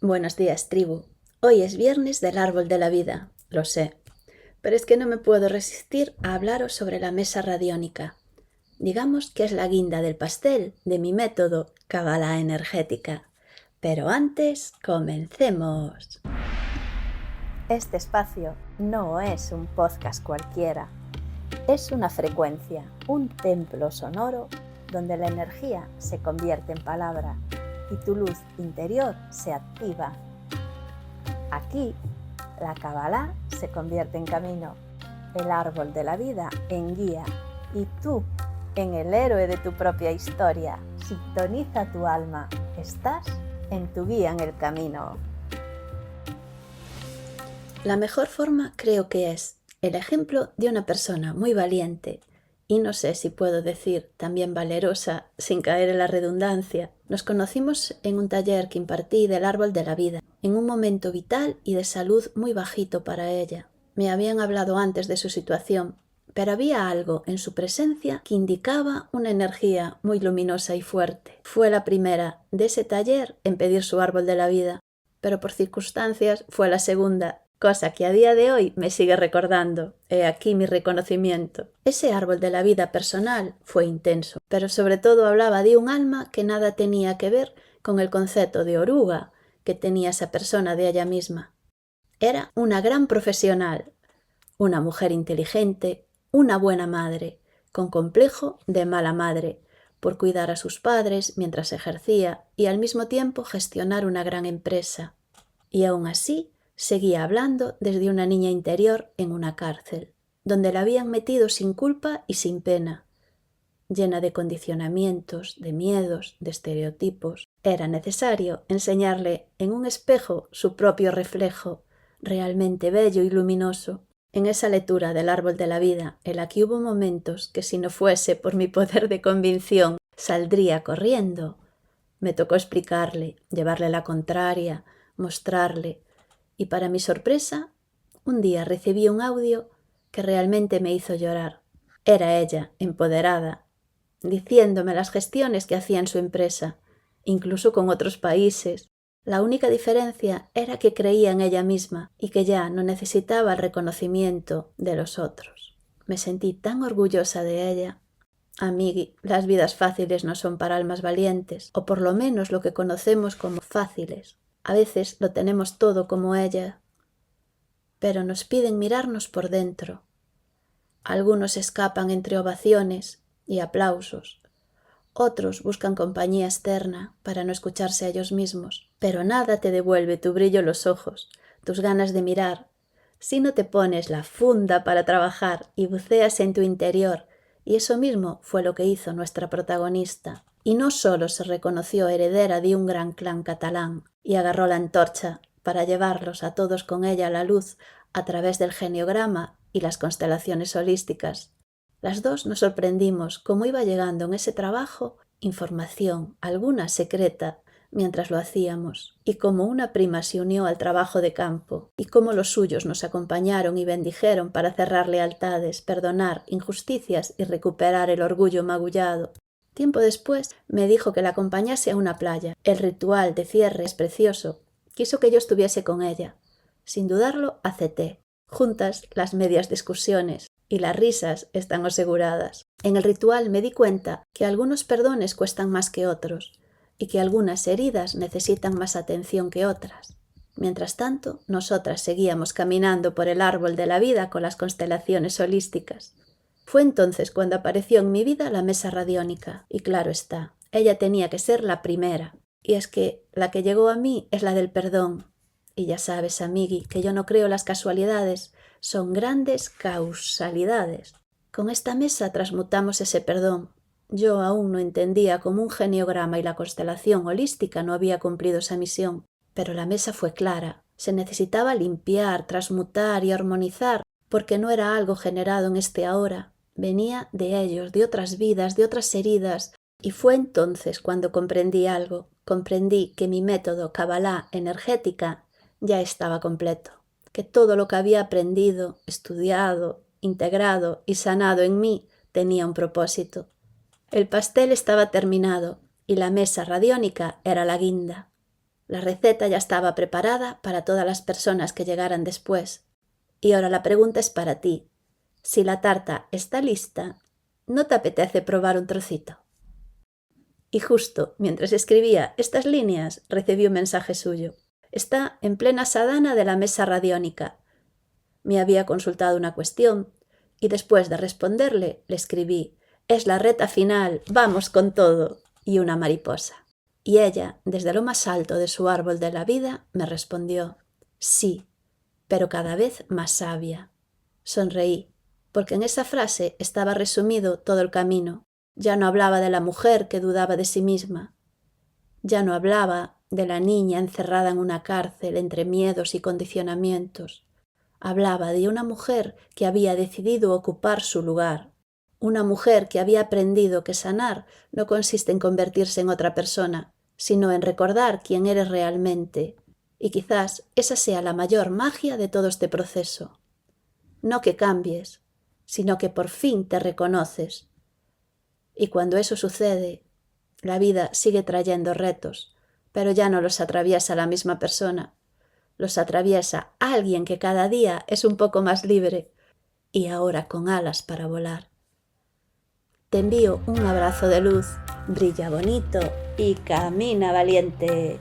Buenos días, tribu. Hoy es viernes del árbol de la vida, lo sé, pero es que no me puedo resistir a hablaros sobre la mesa radiónica. Digamos que es la guinda del pastel de mi método Cábala energética. Pero antes, comencemos. Este espacio no es un podcast cualquiera. Es una frecuencia, un templo sonoro donde la energía se convierte en palabra y tu luz interior se activa. Aquí, la Cábala se convierte en camino, el árbol de la vida en guía y tú en el héroe de tu propia historia. Sintoniza tu alma, estás en tu guía en el camino. La mejor forma creo que es el ejemplo de una persona muy valiente y no sé si puedo decir también valerosa sin caer en la redundancia. Nos conocimos en un taller que impartí del árbol de la vida, en un momento vital y de salud muy bajito para ella. Me habían hablado antes de su situación, pero había algo en su presencia que indicaba una energía muy luminosa y fuerte. Fue la primera de ese taller en pedir su árbol de la vida, pero por circunstancias fue la segunda, cosa que a día de hoy me sigue recordando. He aquí mi reconocimiento. Ese árbol de la vida personal fue intenso, pero sobre todo hablaba de un alma que nada tenía que ver con el concepto de oruga que tenía esa persona de ella misma. Era una gran profesional, una mujer inteligente, una buena madre, con complejo de mala madre, por cuidar a sus padres mientras ejercía y al mismo tiempo gestionar una gran empresa. Y aún así, seguía hablando desde una niña interior en una cárcel, donde la habían metido sin culpa y sin pena, llena de condicionamientos, de miedos, de estereotipos. Era necesario enseñarle en un espejo su propio reflejo, realmente bello y luminoso. En esa lectura del árbol de la vida, en la que hubo momentos que si no fuese por mi poder de convicción, saldría corriendo. Me tocó explicarle, llevarle la contraria, mostrarle, y para mi sorpresa, un día recibí un audio que realmente me hizo llorar. Era ella, empoderada, diciéndome las gestiones que hacía en su empresa, incluso con otros países. La única diferencia era que creía en ella misma y que ya no necesitaba el reconocimiento de los otros. Me sentí tan orgullosa de ella. Amigui, las vidas fáciles no son para almas valientes, o por lo menos lo que conocemos como fáciles. A veces lo tenemos todo como ella, pero nos piden mirarnos por dentro. Algunos escapan entre ovaciones y aplausos. Otros buscan compañía externa para no escucharse a ellos mismos. Pero nada te devuelve tu brillo en los ojos, tus ganas de mirar, si no te pones la funda para trabajar y buceas en tu interior. Y eso mismo fue lo que hizo nuestra protagonista. Y no solo se reconoció heredera de un gran clan catalán y agarró la antorcha para llevarlos a todos con ella a la luz a través del geniograma y las constelaciones holísticas. Las dos nos sorprendimos cómo iba llegando en ese trabajo información, alguna secreta, mientras lo hacíamos, y cómo una prima se unió al trabajo de campo, y cómo los suyos nos acompañaron y bendijeron para cerrar lealtades, perdonar injusticias y recuperar el orgullo magullado. Tiempo después me dijo que la acompañase a una playa. El ritual de cierre es precioso. Quiso que yo estuviese con ella. Sin dudarlo, acepté. Juntas, las medias discusiones y las risas están aseguradas. En el ritual me di cuenta que algunos perdones cuestan más que otros y que algunas heridas necesitan más atención que otras. Mientras tanto, nosotras seguíamos caminando por el árbol de la vida con las constelaciones holísticas. Fue entonces cuando apareció en mi vida la mesa radiónica, y claro está, ella tenía que ser la primera. Y es que la que llegó a mí es la del perdón. Y ya sabes, amigui, que yo no creo las casualidades, son grandes causalidades. Con esta mesa transmutamos ese perdón. Yo aún no entendía cómo un geniograma y la constelación holística no había cumplido esa misión, pero la mesa fue clara. Se necesitaba limpiar, transmutar y armonizar, porque no era algo generado en este ahora. Venía de ellos, de otras vidas, de otras heridas, y fue entonces cuando comprendí algo. Comprendí que mi método Cábala energética ya estaba completo, que todo lo que había aprendido, estudiado, integrado y sanado en mí tenía un propósito. El pastel estaba terminado y la mesa radiónica era la guinda. La receta ya estaba preparada para todas las personas que llegaran después. Y ahora la pregunta es para ti. Si la tarta está lista, ¿no te apetece probar un trocito? Y justo mientras escribía estas líneas, recibí un mensaje suyo. Está en plena sadana de la mesa radiónica. Me había consultado una cuestión y después de responderle le escribí: «Es la reta final, vamos con todo», y una mariposa. Y ella, desde lo más alto de su árbol de la vida, me respondió: «Sí, pero cada vez más sabia». Sonreí, porque en esa frase estaba resumido todo el camino. Ya no hablaba de la mujer que dudaba de sí misma. Ya no hablaba de la niña encerrada en una cárcel entre miedos y condicionamientos. Hablaba de una mujer que había decidido ocupar su lugar. Una mujer que había aprendido que sanar no consiste en convertirse en otra persona, sino en recordar quién eres realmente. Y quizás esa sea la mayor magia de todo este proceso. No que cambies, sino que por fin te reconoces. Y cuando eso sucede, la vida sigue trayendo retos, pero ya no los atraviesa la misma persona. Los atraviesa alguien que cada día es un poco más libre y ahora con alas para volar. Te envío un abrazo de luz, brilla bonito y camina valiente.